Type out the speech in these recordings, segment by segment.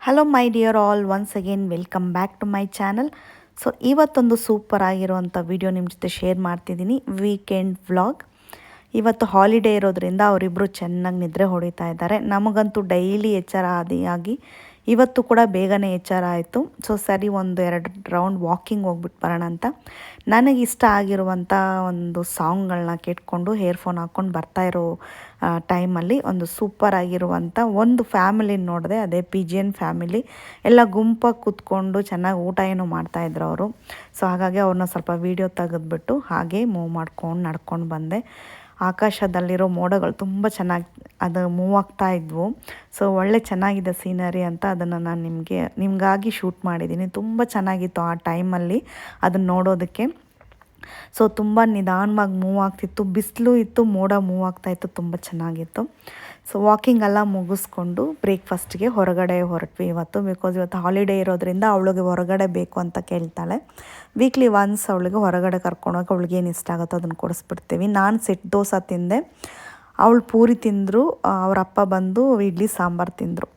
Hello my dear all, once again welcome back to my channel. So ಇವತ್ತೊಂದು super ಆಗಿರುವಂಥ video ನಿಮ್ಮ ಜೊತೆ share ಮಾಡ್ತಿದ್ದೀನಿ. Weekend vlog. ಇವತ್ತು ಹಾಲಿಡೇ ಇರೋದ್ರಿಂದ ಅವರಿಬ್ಬರು ಚೆನ್ನಾಗಿ ನಿದ್ರೆ ಹೊಡಿತಾ ಇದ್ದಾರೆ. ನಮಗಂತೂ ಡೈಲಿ ಎಚ್ಚರ ಆದಿಯಾಗಿ ಇವತ್ತು ಕೂಡ ಬೇಗನೆ ಎಚ್ಚರ ಆಯಿತು. ಸೊ ಸರಿ, ಒಂದು 2 ರೌಂಡ್ ವಾಕಿಂಗ್ ಹೋಗ್ಬಿಟ್ಟು ಬರೋಣ ಅಂತ ನನಗಿಷ್ಟ ಆಗಿರುವಂಥ ಒಂದು ಸಾಂಗ್ಗಳನ್ನ ಕೇಟ್ಕೊಂಡು ಹೇರ್ಫೋನ್ ಹಾಕ್ಕೊಂಡು ಬರ್ತಾ ಇರೋ ಟೈಮಲ್ಲಿ ಒಂದು ಸೂಪರ್ ಆಗಿರುವಂಥ ಒಂದು ಫ್ಯಾಮಿಲಿ ನೋಡಿದೆ. ಅದೇ ಪಿಜಿಯನ್ ಫ್ಯಾಮಿಲಿ. ಎಲ್ಲ ಗುಂಪಾಗಿ ಕೂತ್ಕೊಂಡು ಚೆನ್ನಾಗಿ ಊಟ ಏನೋ ಮಾಡ್ತಾಯಿದ್ರು ಅವರು. ಸೊ ಹಾಗಾಗಿ ಅವ್ರನ್ನ ಸ್ವಲ್ಪ ವೀಡಿಯೋ ತೆಗೆದ್ಬಿಟ್ಟು ಹಾಗೆ ಮೂವ್ ಮಾಡ್ಕೊಂಡು ನಡ್ಕೊಂಡು ಬಂದೆ. ಆಕಾಶದಲ್ಲಿರೋ ಮೋಡಗಳು ತುಂಬ ಚೆನ್ನಾಗಿ ಅದು ಮೂವ್ ಆಗ್ತಾ ಇದ್ವು. ಸೊ ಒಳ್ಳೆ ಚೆನ್ನಾಗಿದೆ ಸೀನರಿ ಅಂತ ಅದನ್ನು ನಾನು ನಿಮಗಾಗಿ ಶೂಟ್ ಮಾಡಿದ್ದೀನಿ. ತುಂಬ ಚೆನ್ನಾಗಿತ್ತು ಆ ಟೈಮಲ್ಲಿ ಅದನ್ನು ನೋಡೋದಕ್ಕೆ. ಸೊ ತುಂಬ ನಿಧಾನವಾಗಿ ಮೂವ್ ಆಗ್ತಿತ್ತು, ಬಿಸಿಲು ಇತ್ತು, ಮೋಡ ಮೂವ್ ಆಗ್ತಾಯಿತ್ತು, ತುಂಬ ಚೆನ್ನಾಗಿತ್ತು. ಸೊ ವಾಕಿಂಗ್ ಎಲ್ಲ ಮುಗಿಸ್ಕೊಂಡು ಬ್ರೇಕ್ಫಾಸ್ಟ್ಗೆ ಹೊರಗಡೆ ಹೊರಟ್ವಿ ಇವತ್ತು. ಬಿಕಾಸ್ ಇವತ್ತು ಹಾಲಿಡೇ ಇರೋದ್ರಿಂದ ಅವಳಿಗೆ ಹೊರಗಡೆ ಬೇಕು ಅಂತ ಕೇಳ್ತಾಳೆ. ವೀಕ್ಲಿ ಒನ್ಸ್ ಅವಳಿಗೆ ಹೊರಗಡೆ ಕರ್ಕೊಂಡೋಗಿ ಅವಳಿಗೆ ಏನು ಇಷ್ಟ ಆಗುತ್ತೋ ಅದನ್ನು ಕೊಡಿಸ್ಬಿಡ್ತೀವಿ. ನಾನು ಸೆಟ್ ದೋಸೆ ತಿಂದೆ, ಅವಳು ಪೂರಿ ತಿಂದರು, ಅವ್ರ ಅಪ್ಪ ಬಂದು ಇಡ್ಲಿ ಸಾಂಬಾರು ತಿಂದರು.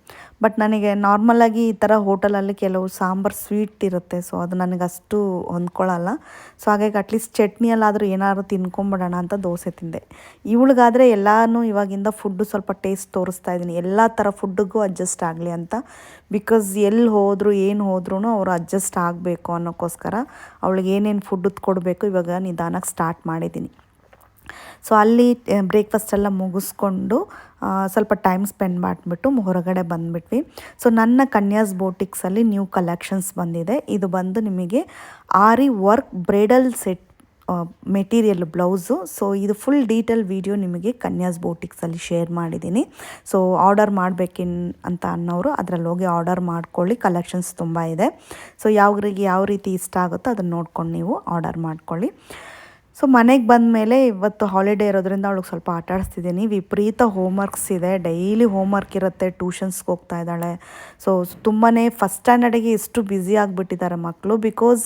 ಬಟ್ ನನಗೆ ನಾರ್ಮಲಾಗಿ ಈ ಥರ ಹೋಟೆಲಲ್ಲಿ ಕೆಲವು ಸಾಂಬಾರು ಸ್ವೀಟ್ ಇರುತ್ತೆ. ಸೊ ಅದು ನನಗಷ್ಟು ಹೊಂದ್ಕೊಳ್ಳಲ್ಲ. ಸೊ ಹಾಗಾಗಿ ಅಟ್ಲೀಸ್ಟ್ ಚಟ್ನಿಯಲ್ಲಾದರೂ ಏನಾದ್ರು ತಿನ್ಕೊಂಬಿಡೋಣ ಅಂತ ದೋಸೆ ತಿಂದೆ. ಇವಳಿಗಾದರೆ ಎಲ್ಲನೂ ಇವಾಗಿಂದ ಫುಡ್ಡು ಸ್ವಲ್ಪ ಟೇಸ್ಟ್ ತೋರಿಸ್ತಾ ಇದ್ದೀನಿ, ಎಲ್ಲ ಥರ ಫುಡ್ಡಿಗೂ ಅಡ್ಜಸ್ಟ್ ಆಗಲಿ ಅಂತ. ಬಿಕಾಸ್ ಎಲ್ಲಿ ಹೋದರೂ ಏನು ಹೋದ್ರೂ ಅವರು ಅಡ್ಜಸ್ಟ್ ಆಗಬೇಕು ಅನ್ನೋಕ್ಕೋಸ್ಕರ ಅವಳಿಗೆ ಏನೇನು ಫುಡ್ ಕೊಡಬೇಕು ಇವಾಗ ನಿಧಾನಕ್ಕೆ ಸ್ಟಾರ್ಟ್ ಮಾಡಿದ್ದೀನಿ. ಸೊ ಅಲ್ಲಿ ಬ್ರೇಕ್ಫಾಸ್ಟ್ ಎಲ್ಲ ಮುಗಿಸ್ಕೊಂಡು ಸ್ವಲ್ಪ ಟೈಮ್ ಸ್ಪೆಂಡ್ ಮಾಡಿಬಿಟ್ಟು ಹೊರಗಡೆ ಬಂದುಬಿಟ್ವಿ. ಸೊ ನನ್ನ ಕನ್ಯಾಸ್ ಬೋಟಿಕ್ಸಲ್ಲಿ ನ್ಯೂ ಕಲೆಕ್ಷನ್ಸ್ ಬಂದಿದೆ. ಇದು ಬಂದು ನಿಮಗೆ aari work bridal set material blouse. So ಇದು ಫುಲ್ ಡೀಟೇಲ್ ವಿಡಿಯೋ ನಿಮಗೆ ಕನ್ಯಾಸ್ ಬೋಟಿಕ್ಸಲ್ಲಿ ಶೇರ್ ಮಾಡಿದ್ದೀನಿ. ಸೊ ಆರ್ಡರ್ ಅಂತ ಅನ್ನೋರು ಅದರಲ್ಲಿ ಹೋಗಿ ಆರ್ಡರ್ ಮಾಡ್ಕೊಳ್ಳಿ. ಕಲೆಕ್ಷನ್ಸ್ ತುಂಬ ಇದೆ. ಸೊ ಯಾವ ರೀತಿ ಇಷ್ಟ ಆಗುತ್ತೋ ಅದನ್ನು ನೋಡ್ಕೊಂಡು ನೀವು ಆರ್ಡರ್ ಮಾಡ್ಕೊಳ್ಳಿ. ಸೊ ಮನೆಗೆ ಬಂದ ಮೇಲೆ ಇವತ್ತು ಹಾಲಿಡೇ ಇರೋದ್ರಿಂದ ಅವಳಿಗೆ ಸ್ವಲ್ಪ ಆಟ ಆಡಿಸ್ತಿದ್ದೀನಿ. ವಿಪರೀತ ಹೋಮ್ವರ್ಕ್ಸ್ ಇದೆ, ಡೈಲಿ ಹೋಮ್ವರ್ಕ್ ಇರುತ್ತೆ, ಟ್ಯೂಷನ್ಸ್ಗೆ ಹೋಗ್ತಾ ಇದ್ದಾಳೆ. ಸೊ ತುಂಬಾ ಫಸ್ಟ್ ಸ್ಟ್ಯಾಂಡರ್ಡಿಗೆ ಎಷ್ಟು ಬ್ಯುಸಿ ಆಗಿಬಿಟ್ಟಿದ್ದಾರೆ ಮಕ್ಕಳು. ಬಿಕಾಸ್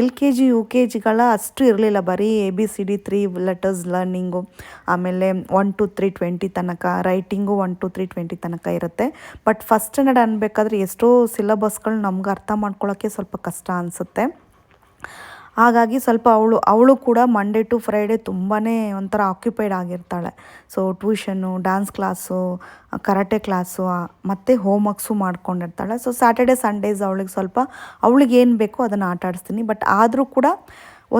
LKG UKGಗಳ ಅಷ್ಟು ಇರಲಿಲ್ಲ, ಬರೀ ABCD 3 ಲೆಟರ್ಸ್ ಲರ್ನಿಂಗು, ಆಮೇಲೆ 1 2 3 20 ತನಕ, ರೈಟಿಂಗು 1 2 3 20 ತನಕ ಇರುತ್ತೆ. ಬಟ್ ಫಸ್ಟ್ ಸ್ಟ್ಯಾಂಡರ್ಡ್ ಅನ್ಬೇಕಾದ್ರೆ ಎಷ್ಟೋ ಸಿಲೆಬಸ್ಗಳು ನಮ್ಗೆ ಅರ್ಥ ಮಾಡ್ಕೊಳ್ಳೋಕ್ಕೆ ಸ್ವಲ್ಪ ಕಷ್ಟ ಅನಿಸುತ್ತೆ. ಹಾಗಾಗಿ ಸ್ವಲ್ಪ ಅವಳು ಕೂಡ ಮಂಡೇ ಟು ಫ್ರೈಡೇ ತುಂಬಾ ಒಂಥರ ಆಕ್ಯುಪೈಡ್ ಆಗಿರ್ತಾಳೆ. So tuition, dance class, karate class ಮತ್ತು ಹೋಮ್ವರ್ಕ್ಸು ಮಾಡ್ಕೊಂಡಿರ್ತಾಳೆ. ಸೊ ಸ್ಯಾಟರ್ಡೆ ಸಂಡೇಸ್ ಅವಳಿಗೆ ಏನು ಬೇಕೋ ಅದನ್ನು ಆಟ ಆಡಿಸ್ತೀನಿ. ಬಟ್ ಆದರೂ ಕೂಡ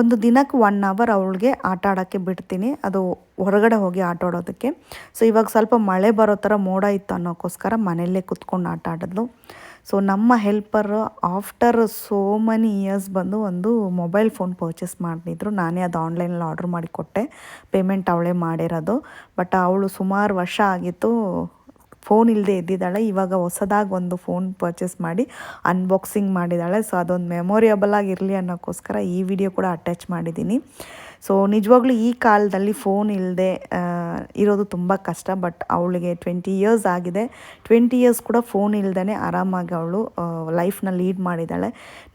ಒಂದು ದಿನಕ್ಕೆ 1 ಅವರ್ ಅವಳಿಗೆ ಆಟ ಆಡೋಕ್ಕೆ ಬಿಡ್ತೀನಿ, ಅದು ಹೊರಗಡೆ ಹೋಗಿ ಆಟ ಆಡೋದಕ್ಕೆ. ಸೊ ಇವಾಗ ಸ್ವಲ್ಪ ಮಳೆ ಬರೋ ಥರ ಮೋಡ ಇತ್ತು ಅನ್ನೋಕ್ಕೋಸ್ಕರ ಮನೆಯಲ್ಲೇ ಕೂತ್ಕೊಂಡು ಆಟ ಆಡಿದ್ಲು. ಸೊ ನಮ್ಮ helper after so many years ಬಂದು ಒಂದು ಮೊಬೈಲ್ ಫೋನ್ ಪರ್ಚೇಸ್ ಮಾಡಿದ್ರು. ನಾನೇ ಅದು ಆನ್ಲೈನಲ್ಲಿ ಆರ್ಡ್ರ್ ಮಾಡಿ ಕೊಟ್ಟೆ, ಪೇಮೆಂಟ್ ಅವಳೇ ಮಾಡಿರೋದು. ಬಟ್ ಅವಳು ಸುಮಾರು ವರ್ಷ ಆಗಿತ್ತು ಫೋನ್ ಇಲ್ಲದೆ ಇದ್ದಿದ್ದಾಳೆ. ಇವಾಗ ಹೊಸದಾಗಿ ಒಂದು ಫೋನ್ ಪರ್ಚೇಸ್ ಮಾಡಿ ಅನ್ಬಾಕ್ಸಿಂಗ್ ಮಾಡಿದ್ದಾಳೆ. ಸೊ ಅದೊಂದು ಮೆಮೊರಿಯಬಲ್ ಆಗಿರಲಿ ಅನ್ನೋಕ್ಕೋಸ್ಕರ ಈ ವಿಡಿಯೋ ಕೂಡ ಅಟ್ಯಾಚ್ ಮಾಡಿದ್ದೀನಿ. ಸೊ ನಿಜವಾಗ್ಲೂ ಈ ಕಾಲದಲ್ಲಿ ಫೋನ್ ಇಲ್ಲದೆ ಇರೋದು ತುಂಬ ಕಷ್ಟ. ಬಟ್ ಅವಳಿಗೆ 20 ಇಯರ್ಸ್ ಆಗಿದೆ. 20 ಇಯರ್ಸ್ ಕೂಡ ಫೋನ್ ಇಲ್ಲದೇ ಆರಾಮಾಗಿ ಅವಳು ಲೈಫ್ನ ಲೀಡ್ ಮಾಡಿದ್ದಾಳೆ.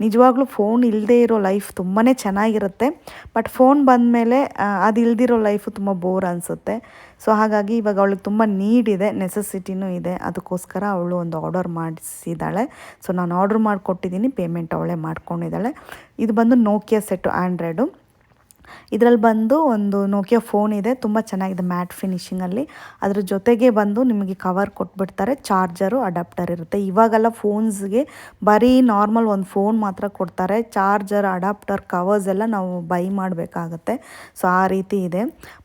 ನಿಜವಾಗ್ಲೂ ಫೋನ್ ಇಲ್ಲದೆ ಇರೋ ಲೈಫ್ ತುಂಬಾ ಚೆನ್ನಾಗಿರುತ್ತೆ. ಬಟ್ ಫೋನ್ ಬಂದಮೇಲೆ ಅದು ಇಲ್ದಿರೋ ಲೈಫು ತುಂಬ ಬೋರ್ ಅನಿಸುತ್ತೆ. ಸೊ ಹಾಗಾಗಿ ಇವಾಗ ಅವಳಿಗೆ ತುಂಬ ನೀಡ್ ಇದೆ, ನೆಸೆಸಿಟಿನೂ ಇದೆ. ಅದಕ್ಕೋಸ್ಕರ ಅವಳು ಒಂದು ಆರ್ಡರ್ ಮಾಡಿಸಿದ್ದಾಳೆ. ಸೊ ನಾನು ಆರ್ಡ್ರ್ ಮಾಡಿಕೊಟ್ಟಿದ್ದೀನಿ, ಪೇಮೆಂಟ್ ಅವಳೇ ಮಾಡ್ಕೊಂಡಿದ್ದಾಳೆ. ಇದು ಬಂದು ನೋಕಿಯಾ ಸೆಟ್ಟು ಆ್ಯಂಡ್ರಾಯ್ಡು. ಇದರಲ್ಲಿ ಬಂದು ಒಂದು ನೋಕಿಯಾ ಫೋನ್ ಇದೆ, ತುಂಬ ಚೆನ್ನಾಗಿದೆ ಮ್ಯಾಟ್ ಫಿನಿಷಿಂಗಲ್ಲಿ. ಅದ್ರ ಜೊತೆಗೆ ಬಂದು ನಿಮಗೆ ಕವರ್ ಕೊಟ್ಬಿಡ್ತಾರೆ, ಚಾರ್ಜರು, ಅಡಾಪ್ಟರ್ ಇರುತ್ತೆ. ಇವಾಗೆಲ್ಲ ಫೋನ್ಸ್ಗೆ ಬರೀ ನಾರ್ಮಲ್ ಒಂದು ಫೋನ್ ಮಾತ್ರ ಕೊಡ್ತಾರೆ, ಚಾರ್ಜರ್, ಅಡಾಪ್ಟರ್, ಕವರ್ಸ್ ಎಲ್ಲ ನಾವು ಬೈ ಮಾಡಬೇಕಾಗತ್ತೆ. ಸೊ ಆ ರೀತಿ ಇದೆ.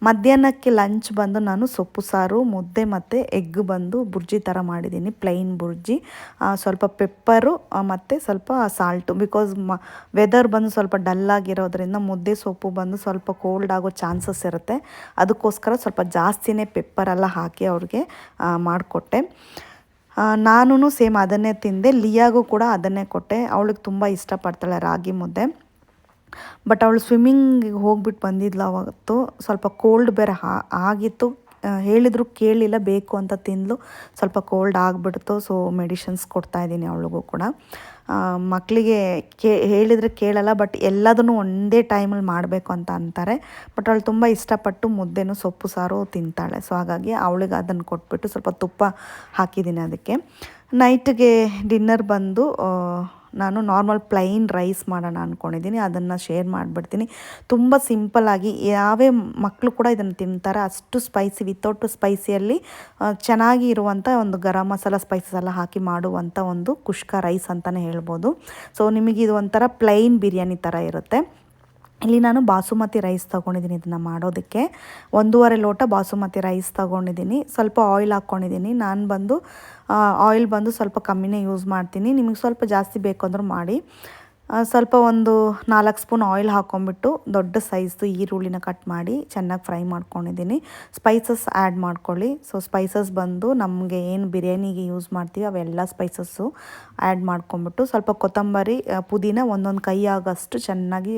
ಮಧ್ಯಾಹ್ನಕ್ಕೆ ಲಂಚ್ ಬಂದು ನಾನು ಸೊಪ್ಪು ಸಾರು, ಮುದ್ದೆ ಮತ್ತು ಎಗ್ ಬಂದು ಬುರ್ಜಿ ಥರ ಮಾಡಿದ್ದೀನಿ, ಪ್ಲೈನ್ ಬುರ್ಜಿ. ಸ್ವಲ್ಪ ಪೆಪ್ಪರು ಮತ್ತು ಸ್ವಲ್ಪ ಸಾಲ್ಟು. ಬಿಕಾಸ್ ವೆದರ್ ಬಂದು ಸ್ವಲ್ಪ ಡಲ್ಲಾಗಿರೋದ್ರಿಂದ ಮುದ್ದೆ ಸೊಪ್ಪು ಬಂದು ಸ್ವಲ್ಪ ಕೋಲ್ಡ್ ಆಗೋ ಚಾನ್ಸಸ್ ಇರುತ್ತೆ. ಅದಕ್ಕೋಸ್ಕರ ಸ್ವಲ್ಪ ಜಾಸ್ತಿನೇ ಪೆಪ್ಪರೆಲ್ಲ ಹಾಕಿ ಅವ್ರಿಗೆ ಮಾಡಿಕೊಟ್ಟೆ. ನಾನು ಸೇಮ್ ಅದನ್ನೇ ತಿಂದೆ. ಲಿಯಾಗೂ ಕೂಡ ಅದನ್ನೇ ಕೊಟ್ಟೆ. ಅವಳಿಗೆ ತುಂಬ ಇಷ್ಟಪಡ್ತಾಳೆ ರಾಗಿ ಮುದ್ದೆ. ಬಟ್ ಅವಳು ಸ್ವಿಮ್ಮಿಂಗಿಗೆ ಹೋಗ್ಬಿಟ್ಟು ಬಂದಿದ್ಲು ಅವತ್ತು. ಸ್ವಲ್ಪ ಕೋಲ್ಡ್ ಬೇರೆ ಆಗಿತ್ತು, ಹೇಳಿದ್ರು ಕೇಳಲಿಲ್ಲ, ಬೇಕು ಅಂತ ತಿಂದಳು. ಸ್ವಲ್ಪ ಕೋಲ್ಡ್ ಆಗಿಬಿಡ್ತು. ಸೊ ಮೆಡಿಷನ್ಸ್ ಕೊಡ್ತಾಯಿದ್ದೀನಿ ಅವಳಿಗೂ ಕೂಡ. ಮಕ್ಕಳಿಗೆ ಹೇಳಿದರೆ ಕೇಳಲ್ಲ, ಬಟ್ ಎಲ್ಲದನ್ನು ಒಂದೇ ಟೈಮಲ್ಲಿ ಮಾಡಬೇಕು ಅಂತ ಅಂತಾರೆ. ಬಟ್ ಅವಳು ತುಂಬ ಇಷ್ಟಪಟ್ಟು ಮುದ್ದೆನೂ ಸೊಪ್ಪು ಸಾರು ತಿಂತಾಳೆ. ಸೊ ಹಾಗಾಗಿ ಅವಳಿಗೆ ಅದನ್ನು ಕೊಟ್ಬಿಟ್ಟು ಸ್ವಲ್ಪ ತುಪ್ಪ ಹಾಕಿದ್ದೀನಿ ಅದಕ್ಕೆ. ನೈಟ್ಗೆ ಡಿನ್ನರ್ ಬಂದು ನಾನು ನಾರ್ಮಲ್ ಪ್ಲೈನ್ ರೈಸ್ ಮಾಡೋಣ ಅಂದ್ಕೊಂಡಿದ್ದೀನಿ. ಅದನ್ನು ಶೇರ್ ಮಾಡಿಬಿಡ್ತೀನಿ. ತುಂಬ ಸಿಂಪಲ್ಲಾಗಿ ಯಾವೇ ಮಕ್ಕಳು ಕೂಡ ಇದನ್ನು ತಿಂತಾರೆ. ಅಷ್ಟು ಸ್ಪೈಸಿ, ವಿತೌಟ್ ಸ್ಪೈಸಿಯಲ್ಲಿ ಚೆನ್ನಾಗಿ ಇರುವಂಥ ಒಂದು ಗರಂ ಮಸಾಲ ಸ್ಪೈಸಸ್ ಎಲ್ಲ ಹಾಕಿ ಮಾಡುವಂಥ ಒಂದು ಕುಷ್ಕ ರೈಸ್ ಅಂತಲೇ ಹೇಳ್ಬೋದು. ಸೊ ನಿಮಗೆ ಇದು ಒಂಥರ ಪ್ಲೈನ್ ಬಿರಿಯಾನಿ ಥರ ಇರುತ್ತೆ. ಇಲ್ಲಿ ನಾನು ಬಾಸುಮತಿ ರೈಸ್ ತೊಗೊಂಡಿದ್ದೀನಿ ಇದನ್ನು ಮಾಡೋದಕ್ಕೆ. 1.5 ಲೋಟ ಬಾಸುಮತಿ ರೈಸ್ ತೊಗೊಂಡಿದ್ದೀನಿ. ಸ್ವಲ್ಪ ಆಯಿಲ್ ಹಾಕ್ಕೊಂಡಿದ್ದೀನಿ. ನಾನು ಬಂದು ಆಯಿಲ್ ಬಂದು ಸ್ವಲ್ಪ ಕಮ್ಮಿನೇ ಯೂಸ್ ಮಾಡ್ತೀನಿ. ನಿಮಗೆ ಸ್ವಲ್ಪ ಜಾಸ್ತಿ ಬೇಕು ಅಂದರೂ ಮಾಡಿ. ಸ್ವಲ್ಪ ಒಂದು 4 ಸ್ಪೂನ್ ಆಯಿಲ್ ಹಾಕ್ಕೊಂಬಿಟ್ಟು ದೊಡ್ಡ ಸೈಜ್ದು ಈರುಳ್ಳಿನ ಕಟ್ ಮಾಡಿ ಚೆನ್ನಾಗಿ ಫ್ರೈ ಮಾಡ್ಕೊಂಡಿದ್ದೀನಿ. ಸ್ಪೈಸಸ್ ಆ್ಯಡ್ ಮಾಡ್ಕೊಳ್ಳಿ. ಸೊ ಸ್ಪೈಸಸ್ ಬಂದು ನಮಗೆ ಏನು ಬಿರಿಯಾನಿಗೆ ಯೂಸ್ ಮಾಡ್ತೀವಿ ಅವೆಲ್ಲ ಸ್ಪೈಸಸ್ಸು ಆ್ಯಡ್ ಮಾಡ್ಕೊಂಬಿಟ್ಟು ಸ್ವಲ್ಪ ಕೊತ್ತಂಬರಿ, ಪುದೀನ ಒಂದೊಂದು ಕೈ ಆಗೋಷ್ಟು ಚೆನ್ನಾಗಿ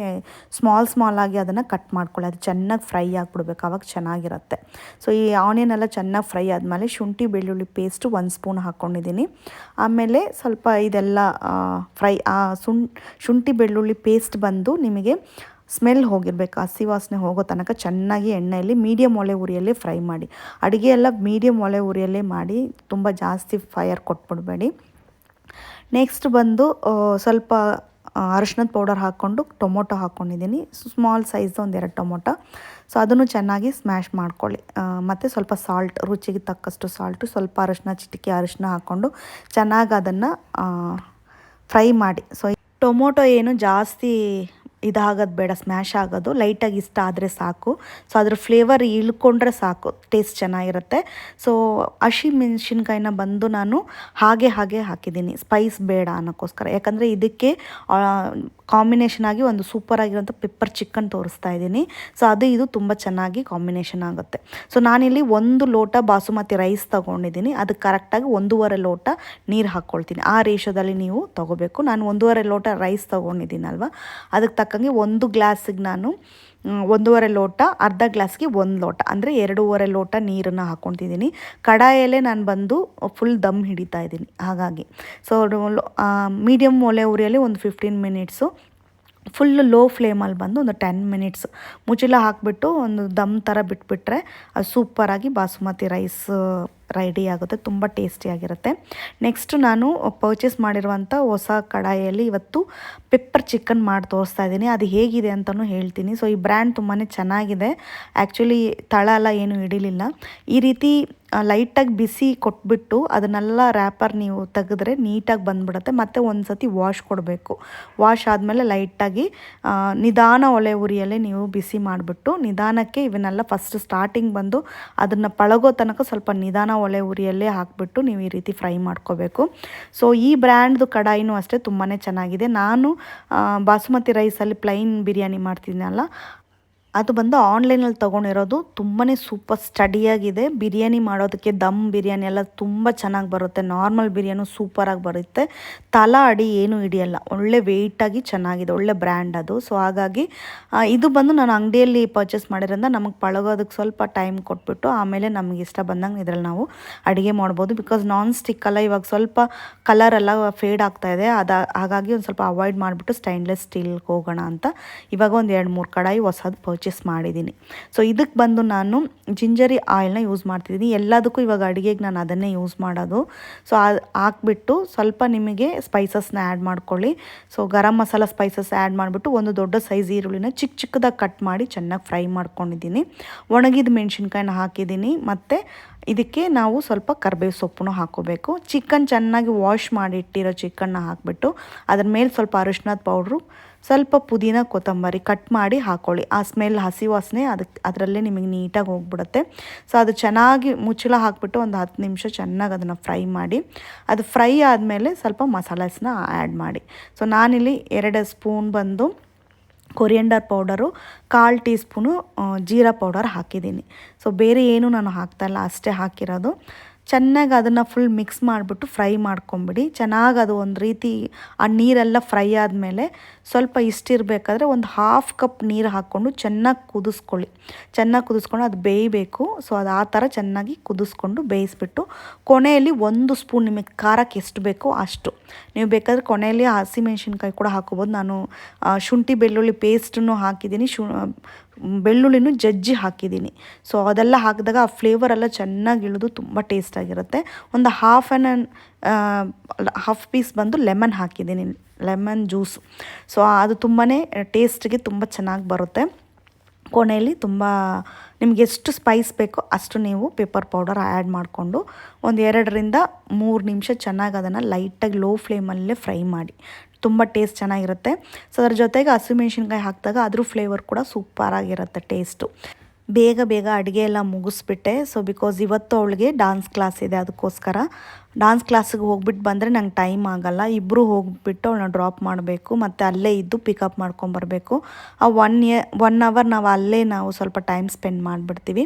ಸ್ಮಾಲಾಗಿ ಅದನ್ನು ಕಟ್ ಮಾಡ್ಕೊಳ್ಳಿ. ಅದು ಚೆನ್ನಾಗಿ ಫ್ರೈ ಆಗಿಬಿಡ್ಬೇಕು, ಆವಾಗ ಚೆನ್ನಾಗಿರುತ್ತೆ. ಸೊ ಈ ಆನಿಯನ್ ಎಲ್ಲ ಚೆನ್ನಾಗಿ ಫ್ರೈ ಆದಮೇಲೆ ಶುಂಠಿ ಬೆಳ್ಳುಳ್ಳಿ ಪೇಸ್ಟು 1 ಸ್ಪೂನ್ ಹಾಕ್ಕೊಂಡಿದ್ದೀನಿ. ಆಮೇಲೆ ಸ್ವಲ್ಪ ಇದೆಲ್ಲ ಫ್ರೈ ಶುಂಠಿ ಬೆಳ್ಳುಳ್ಳಿ ಪೇಸ್ಟ್ ಬಂದು ನಿಮಗೆ ಸ್ಮೆಲ್ ಹೋಗಿರಬೇಕು, ಹಸಿ ವಾಸನೆ ಹೋಗೋ ತನಕ ಚೆನ್ನಾಗಿ ಎಣ್ಣೆಯಲ್ಲಿ ಮೀಡಿಯಮ್ ಒಲೆ ಉರಿಯಲ್ಲೇ ಫ್ರೈ ಮಾಡಿ. ಅಡುಗೆ ಎಲ್ಲ ಮೀಡಿಯಮ್ ಒಲೆ ಉರಿಯಲ್ಲೇ ಮಾಡಿ, ತುಂಬ ಜಾಸ್ತಿ ಫೈರ್ ಕೊಟ್ಬಿಡಬೇಡಿ. ನೆಕ್ಸ್ಟ್ ಬಂದು ಸ್ವಲ್ಪ ಅರಿಶಿನದ ಪೌಡರ್ ಹಾಕ್ಕೊಂಡು ಟೊಮೊಟೊ ಹಾಕ್ಕೊಂಡಿದ್ದೀನಿ. ಸ್ಮಾಲ್ ಸೈಜ್ದು 1-2 ಟೊಮೊಟೊ. ಸೊ ಅದನ್ನು ಚೆನ್ನಾಗಿ ಸ್ಮ್ಯಾಶ್ ಮಾಡ್ಕೊಳ್ಳಿ. ಮತ್ತು ಸ್ವಲ್ಪ ಸಾಲ್ಟ್, ರುಚಿಗೆ ತಕ್ಕಷ್ಟು ಸಾಲ್ಟು, ಸ್ವಲ್ಪ ಅರಿಶಿನ, ಚಿಟಿಕೆ ಅರಿಶಿನ ಹಾಕ್ಕೊಂಡು ಚೆನ್ನಾಗಿ ಅದನ್ನು ಫ್ರೈ ಮಾಡಿ. ಸೊ ಟೊಮೊಟೊ ಏನು ಜಾಸ್ತಿ ಇದಾಗೋದು ಬೇಡ, ಸ್ಮ್ಯಾಶ್ ಆಗೋದು ಲೈಟಾಗಿ ಇಷ್ಟ ಆದರೆ ಸಾಕು. ಸೊ ಅದ್ರ ಫ್ಲೇವರ್ ಇಳ್ಕೊಂಡ್ರೆ ಸಾಕು, ಟೇಸ್ಟ್ ಚೆನ್ನಾಗಿರುತ್ತೆ. ಸೊ ಹಸಿಮೆಣ್ಸಿನ್ಕಾಯಿನ ಬಂದು ನಾನು ಹಾಗೆ ಹಾಕಿದ್ದೀನಿ, ಸ್ಪೈಸ್ ಬೇಡ ಅನ್ನೋಕ್ಕೋಸ್ಕರ. ಯಾಕಂದರೆ ಇದಕ್ಕೆ ಕಾಂಬಿನೇಷನ್ ಆಗಿ ಒಂದು ಸೂಪರಾಗಿರೋಂಥ ಪೆಪ್ಪರ್ ಚಿಕನ್ ತೋರಿಸ್ತಾ ಇದ್ದೀನಿ. ಸೊ ಇದು ತುಂಬ ಚೆನ್ನಾಗಿ ಕಾಂಬಿನೇಷನ್ ಆಗುತ್ತೆ. ಸೊ ನಾನಿಲ್ಲಿ 1 ಲೋಟ ಬಾಸುಮತಿ ರೈಸ್ ತೊಗೊಂಡಿದ್ದೀನಿ. ಅದಕ್ಕೆ ಕರೆಕ್ಟಾಗಿ 1.5 ಲೋಟ ನೀರು ಹಾಕ್ಕೊಳ್ತೀನಿ. ಆ ರೇಷೋದಲ್ಲಿ ನೀವು ತೊಗೋಬೇಕು. ನಾನು 1.5 ಲೋಟ ರೈಸ್ ತೊಗೊಂಡಿದ್ದೀನಲ್ವ, ಅದಕ್ಕೆ ತಕ್ಕಂಗೆ 1 ಗ್ಲಾಸಿಗೆ ನಾನು 1.5 ಲೋಟ, ಅರ್ಧ ಗ್ಲಾಸ್ಗೆ 1 ಲೋಟ ಅಂದರೆ 2.5 ಲೋಟ ನೀರನ್ನು ಹಾಕ್ಕೊತಿದ್ದೀನಿ. ಕಡಾಯಲ್ಲೇ ನಾನು ಬಂದು ಫುಲ್ ದಮ್ ಹಿಡಿತಾ ಇದ್ದೀನಿ. ಹಾಗಾಗಿ ಸೊ ಮೀಡಿಯಮ್ ಒಲೆ ಉರಿಯಲ್ಲಿ ಒಂದು 15 ಮಿನಿಟ್ಸು, ಫುಲ್ಲು ಲೋ ಫ್ಲೇಮಲ್ಲಿ ಬಂದು ಒಂದು 10 ಮಿನಿಟ್ಸ್ ಮುಚ್ಚಳ ಹಾಕಿಬಿಟ್ಟು ಒಂದು ದಮ್ ಥರ ಬಿಟ್ಬಿಟ್ರೆ ಅದು ಸೂಪರಾಗಿ ಬಾಸುಮತಿ ರೈಸ್ ರೆಡಿ ಆಗುತ್ತೆ. ತುಂಬ ಟೇಸ್ಟಿಯಾಗಿರುತ್ತೆ. ನೆಕ್ಸ್ಟು ನಾನು ಪರ್ಚೇಸ್ ಮಾಡಿರುವಂಥ ಹೊಸ ಕಡಾಯಿಯಲ್ಲಿ ಇವತ್ತು ಪೆಪ್ಪರ್ ಚಿಕನ್ ಮಾಡಿ ತೋರಿಸ್ತಾ ಇದ್ದೀನಿ. ಅದು ಹೇಗಿದೆ ಅಂತಲೂ ಹೇಳ್ತೀನಿ. ಸೊ ಈ ಬ್ರ್ಯಾಂಡ್ ತುಂಬಾ ಚೆನ್ನಾಗಿದೆ. ಆ್ಯಕ್ಚುಲಿ ತಳ ಎಲ್ಲ ಏನೂ ಹಿಡಿಲಿಲ್ಲ. ಈ ರೀತಿ ಲೈಟಾಗಿ ಬಿಸಿ ಕೊಟ್ಬಿಟ್ಟು ಅದನ್ನೆಲ್ಲ ರ್ಯಾಪರ್ ನೀವು ತೆಗೆದ್ರೆ ನೀಟಾಗಿ ಬಂದುಬಿಡುತ್ತೆ. ಮತ್ತು ಒಂದು ಸತಿ ವಾಶ್ ಕೊಡಬೇಕು. ವಾಶ್ ಆದಮೇಲೆ ಲೈಟಾಗಿ ನಿಧಾನ ಒಲೆ ಉರಿಯಲ್ಲೇ ನೀವು ಬಿಸಿ ಮಾಡಿಬಿಟ್ಟು ನಿಧಾನಕ್ಕೆ ಇವನ್ನೆಲ್ಲ ಫಸ್ಟ್ ಸ್ಟಾರ್ಟಿಂಗ್ ಬಂದು ಅದನ್ನು ಪಳಗೋ ತನಕ ಸ್ವಲ್ಪ ನಿಧಾನ ಒಲೆ ಉರಿಯಲ್ಲೇ ಹಾಕಿಬಿಟ್ಟು ನೀವು ಈ ರೀತಿ ಫ್ರೈ ಮಾಡ್ಕೋಬೇಕು. ಸೊ ಈ ಬ್ರ್ಯಾಂಡ್ದು ಕಡಾಯಿನೂ ಅಷ್ಟೇ ತುಂಬಾ ಚೆನ್ನಾಗಿದೆ. ನಾನು ಬಾಸುಮತಿ ರೈಸಲ್ಲಿ ಪ್ಲೈನ್ ಬಿರಿಯಾನಿ ಮಾಡ್ತಿದ್ದೀನಲ್ಲ, ಅದು ಬಂದು ಆನ್ಲೈನಲ್ಲಿ ತೊಗೊಂಡಿರೋದು. ತುಂಬಾ ಸೂಪರ್ ಸ್ಟಡಿಯಾಗಿದೆ. ಬಿರಿಯಾನಿ ಮಾಡೋದಕ್ಕೆ ದಮ್ ಬಿರಿಯಾನಿ ಎಲ್ಲ ತುಂಬ ಚೆನ್ನಾಗಿ ಬರುತ್ತೆ. ನಾರ್ಮಲ್ ಬಿರಿಯಾನಿ ಸೂಪರಾಗಿ ಬರುತ್ತೆ. ತಲ ಅಡಿ ಏನೂ ಹಿಡಿಯಲ್ಲ. ಒಳ್ಳೆ ವೆಯ್ಟಾಗಿ ಚೆನ್ನಾಗಿದೆ. ಒಳ್ಳೆ ಬ್ರ್ಯಾಂಡ್ ಅದು. ಸೊ ಹಾಗಾಗಿ ಇದು ಬಂದು ನಾನು ಅಂಗಡಿಯಲ್ಲಿ ಪರ್ಚೇಸ್ ಮಾಡಿರೋದ್ರಿಂದ ನಮಗೆ ಪಳಗೋದಕ್ಕೆ ಸ್ವಲ್ಪ ಟೈಮ್ ಕೊಟ್ಬಿಟ್ಟು ಆಮೇಲೆ ನಮಗೆ ಇಷ್ಟ ಬಂದಂಗೆ ಇದರಲ್ಲಿ ನಾವು ಅಡುಗೆ ಮಾಡ್ಬೋದು. ಬಿಕಾಸ್ ನಾನ್ ಸ್ಟಿಕ್ ಅಲ್ಲ, ಇವಾಗ ಸ್ವಲ್ಪ ಕಲರೆಲ್ಲ ಫೇಡ್ ಆಗ್ತಾಯಿದೆ. ಹಾಗಾಗಿ ಒಂದು ಸ್ವಲ್ಪ ಅವಾಯ್ಡ್ ಮಾಡಿಬಿಟ್ಟು ಸ್ಟೈನ್ಲೆಸ್ ಸ್ಟೀಲ್ಗೆ ಹೋಗೋಣ ಅಂತ ಇವಾಗ ಒಂದು 2-3 ಕಡಾಯಿ ಹೊಸದು ಪರ್ಚೇಸ್ ಮಾಡಿದ್ದೀನಿ. ಸೊ ಇದಕ್ಕೆ ಬಂದು ನಾನು ಜಿಂಜರಿ ಆಯಿಲ್ನ ಯೂಸ್ ಮಾಡ್ತಿದ್ದೀನಿ. ಎಲ್ಲದಕ್ಕೂ ಇವಾಗ ಅಡುಗೆಗೆ ನಾನು ಅದನ್ನೇ ಯೂಸ್ ಮಾಡೋದು. ಸೊ ಅದು ಹಾಕ್ಬಿಟ್ಟು ಸ್ವಲ್ಪ ನಿಮಗೆ ಸ್ಪೈಸಸ್ನ ಆ್ಯಡ್ ಮಾಡ್ಕೊಳ್ಳಿ. So garam masala spices add ಮಾಡಿಬಿಟ್ಟು ಒಂದು ದೊಡ್ಡ ಸೈಜ್ ಈರುಳ್ಳಿನ ಚಿಕ್ಕದಾಗಿ ಕಟ್ ಮಾಡಿ ಚೆನ್ನಾಗಿ ಫ್ರೈ ಮಾಡ್ಕೊಂಡಿದ್ದೀನಿ. ಒಣಗಿದ ಮೆಣಸಿನ್ಕಾಯಿನ ಹಾಕಿದ್ದೀನಿ. ಮತ್ತು ಇದಕ್ಕೆ ನಾವು ಸ್ವಲ್ಪ ಕರಿಬೇವು ಸೊಪ್ಪನ್ನು ಹಾಕ್ಕೋಬೇಕು. ಚಿಕನ್ ಚೆನ್ನಾಗಿ ವಾಶ್ ಮಾಡಿ ಇಟ್ಟಿರೋ ಚಿಕನ್ನ ಹಾಕಿಬಿಟ್ಟು ಅದ್ರ ಮೇಲೆ ಸ್ವಲ್ಪ ಅರಿಶಿನದ ಪೌಡ್ರು, ಸ್ವಲ್ಪ ಪುದೀನ, ಕೊತ್ತಂಬರಿ ಕಟ್ ಮಾಡಿ ಹಾಕ್ಕೊಳ್ಳಿ. ಆ ಸ್ಮೆಲ್, ಹಸಿ ವಾಸನೆ ಅದರಲ್ಲೇ ನಿಮಗೆ ನೀಟಾಗಿ ಹೋಗ್ಬಿಡುತ್ತೆ. ಸೊ ಅದು ಚೆನ್ನಾಗಿ ಮುಚ್ಚಳ ಹಾಕಿಬಿಟ್ಟು ಒಂದು 10 ನಿಮಿಷ ಚೆನ್ನಾಗಿ ಅದನ್ನು ಫ್ರೈ ಮಾಡಿ, ಅದು ಫ್ರೈ ಆದಮೇಲೆ ಸ್ವಲ್ಪ ಮಸಾಲಾಸ್ನ ಆ್ಯಡ್ ಮಾಡಿ. ಸೊ ನಾನಿಲ್ಲಿ 2 ಸ್ಪೂನ್ ಬಂದು coriander powder, 1/4 tea spoon jeera powder ಹಾಕಿದ್ದೀನಿ. ಸೊ ಬೇರೆ ಏನು ನಾನು ಹಾಕ್ತಾಯಿಲ್ಲ, ಅಷ್ಟೇ ಹಾಕಿರೋದು. ಚೆನ್ನಾಗಿ ಅದನ್ನು ಫುಲ್ ಮಿಕ್ಸ್ ಮಾಡಿಬಿಟ್ಟು ಫ್ರೈ ಮಾಡ್ಕೊಂಬಿಡಿ. ಚೆನ್ನಾಗಿ ಅದು ಒಂದು ರೀತಿ ಆ ನೀರೆಲ್ಲ ಫ್ರೈ ಆದಮೇಲೆ ಸ್ವಲ್ಪ ಇಷ್ಟಿರಬೇಕಾದ್ರೆ ಒಂದು 1/2 ಕಪ್ ನೀರು ಹಾಕ್ಕೊಂಡು ಚೆನ್ನಾಗಿ ಕುದಿಸ್ಕೊಳ್ಳಿ. ಚೆನ್ನಾಗಿ ಕುದಿಸ್ಕೊಂಡು ಅದು ಬೇಯಬೇಕು. ಸೊ ಅದು ಆ ಥರ ಚೆನ್ನಾಗಿ ಕುದಿಸ್ಕೊಂಡು ಬೇಯಿಸ್ಬಿಟ್ಟು ಕೊನೆಯಲ್ಲಿ 1 ಸ್ಪೂನ್ ನಿಮಗೆ ಖಾರಕ್ಕೆ ಎಷ್ಟು ಬೇಕೋ ಅಷ್ಟು ನೀವು ಬೇಕಾದರೆ ಕೊನೆಯಲ್ಲಿ ಹಸಿಮೆಣ್ಸಿನ್ಕಾಯಿ ಕೂಡ ಹಾಕ್ಕೋಬೋದು. ನಾನು ಶುಂಠಿ ಬೆಳ್ಳುಳ್ಳಿ ಪೇಸ್ಟನ್ನು ಹಾಕಿದ್ದೀನಿ. ಬೆಳ್ಳುಳ್ಳಿನೂ ಜಜ್ಜಿ ಹಾಕಿದ್ದೀನಿ. ಸೊ ಅದೆಲ್ಲ ಹಾಕಿದಾಗ ಆ ಫ್ಲೇವರೆಲ್ಲ ಚೆನ್ನಾಗಿ ಇಳಿದು ತುಂಬ ಟೇಸ್ಟಾಗಿರುತ್ತೆ. ಒಂದು ಹಾಫ್ ಪೀಸ್ ಬಂದು ಲೆಮನ್ ಹಾಕಿದ್ದೀನಿ, ಲೆಮನ್ ಜ್ಯೂಸ್. ಸೊ ಅದು ತುಂಬಾ ಟೇಸ್ಟಿಗೆ ತುಂಬ ಚೆನ್ನಾಗಿ ಬರುತ್ತೆ. ಕೊನೆಯಲ್ಲಿ ತುಂಬ ನಿಮಗೆ ಎಷ್ಟು ಸ್ಪೈಸ್ ಬೇಕೋ ಅಷ್ಟು ನೀವು ಪೆಪ್ಪರ್ ಪೌಡರ್ ಆ್ಯಡ್ ಮಾಡಿಕೊಂಡು ಒಂದು 2-3 ನಿಮಿಷ ಚೆನ್ನಾಗಿ ಅದನ್ನು ಲೈಟಾಗಿ ಲೋ ಫ್ಲೇಮಲ್ಲೇ ಫ್ರೈ ಮಾಡಿ. ತುಂಬ ಟೇಸ್ಟ್ ಚೆನ್ನಾಗಿರುತ್ತೆ. ಸೊ ಅದ್ರ ಜೊತೆಗೆ ಹಸಿಮೆಣ್ಸಿನ್ಕಾಯಿ ಹಾಕಿದಾಗ ಅದ್ರ ಫ್ಲೇವರ್ ಕೂಡ ಸೂಪರಾಗಿರುತ್ತೆ ಟೇಸ್ಟು. ಬೇಗ ಅಡುಗೆ ಎಲ್ಲ ಮುಗಿಸ್ಬಿಟ್ಟೆ. ಸೊ ಬಿಕಾಸ್ ಇವತ್ತು ಅವಳಿಗೆ ಡಾನ್ಸ್ ಕ್ಲಾಸ್ ಇದೆ, ಅದಕ್ಕೋಸ್ಕರ ಡಾನ್ಸ್ ಕ್ಲಾಸಿಗೆ ಹೋಗ್ಬಿಟ್ಟು ಬಂದರೆ ನಂಗೆ ಟೈಮ್ ಆಗೋಲ್ಲ. ಇಬ್ಬರು ಹೋಗ್ಬಿಟ್ಟು ಅವಳನ್ನ ಡ್ರಾಪ್ ಮಾಡಬೇಕು ಮತ್ತು ಅಲ್ಲೇ ಇದ್ದು ಪಿಕಪ್ ಮಾಡ್ಕೊಂಬರ್ಬೇಕು. ಆ 1 ಅವರ್ ನಾವು ಸ್ವಲ್ಪ ಟೈಮ್ ಸ್ಪೆಂಡ್ ಮಾಡಿಬಿಡ್ತೀವಿ.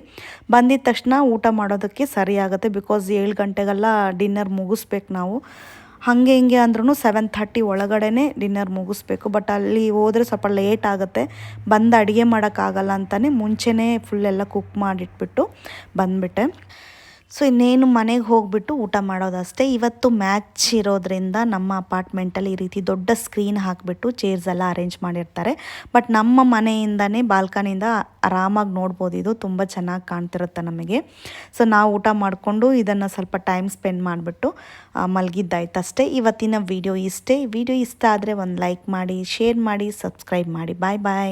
ಬಂದಿದ ತಕ್ಷಣ ಊಟ ಮಾಡೋದಕ್ಕೆ ಸರಿ ಆಗುತ್ತೆ. ಬಿಕಾಸ್ 7 ಗಂಟೆಗೆಲ್ಲ ಡಿನ್ನರ್ ಮುಗಿಸ್ಬೇಕು ನಾವು. ಹಾಗೆ ಹಿಂಗೆ ಅಂದ್ರೂ 7:30 ಒಳಗಡೆ ಡಿನ್ನರ್ ಮುಗಿಸ್ಬೇಕು. ಬಟ್ ಅಲ್ಲಿ ಹೋದರೆ ಸ್ವಲ್ಪ ಲೇಟ್ ಆಗುತ್ತೆ, ಬಂದು ಅಡುಗೆ ಮಾಡೋಕ್ಕಾಗಲ್ಲ ಅಂತಲೇ ಮುಂಚೆನೇ ಫುಲ್ಲೆಲ್ಲ ಕುಕ್ ಮಾಡಿಟ್ಬಿಟ್ಟು ಬಂದುಬಿಟ್ಟೆ. ಸೊ ಇನ್ನೇನು ಮನೆಗೆ ಹೋಗಿಬಿಟ್ಟು ಊಟ ಮಾಡೋದಷ್ಟೇ. ಇವತ್ತು ಮ್ಯಾಚ್ ಇರೋದ್ರಿಂದ ನಮ್ಮ ಅಪಾರ್ಟ್ಮೆಂಟಲ್ಲಿ ಈ ರೀತಿ ದೊಡ್ಡ ಸ್ಕ್ರೀನ್ ಹಾಕಿಬಿಟ್ಟು ಚೇರ್ಸ್ ಎಲ್ಲ ಅರೇಂಜ್ ಮಾಡಿರ್ತಾರೆ. ಬಟ್ ನಮ್ಮ ಮನೆಯಿಂದನೇ ಬಾಲ್ಕನಿಯಿಂದ ಆರಾಮಾಗಿ ನೋಡ್ಬೋದು. ಇದು ತುಂಬ ಚೆನ್ನಾಗಿ ಕಾಣ್ತಿರುತ್ತೆ ನಮಗೆ. ಸೊ ನಾವು ಊಟ ಮಾಡಿಕೊಂಡು ಇದನ್ನು ಸ್ವಲ್ಪ ಟೈಮ್ ಸ್ಪೆಂಡ್ ಮಾಡಿಬಿಟ್ಟು ಮಲಗಿದ್ದಾಯ್ತು ಅಷ್ಟೇ. ಇವತ್ತಿನ ವಿಡಿಯೋ ಇಷ್ಟೇ. ವಿಡಿಯೋ ಇಷ್ಟ ಆದರೆ ಒಂದು ಲೈಕ್ ಮಾಡಿ, ಶೇರ್ ಮಾಡಿ, ಸಬ್ಸ್ಕ್ರೈಬ್ ಮಾಡಿ. ಬಾಯ್ ಬಾಯ್.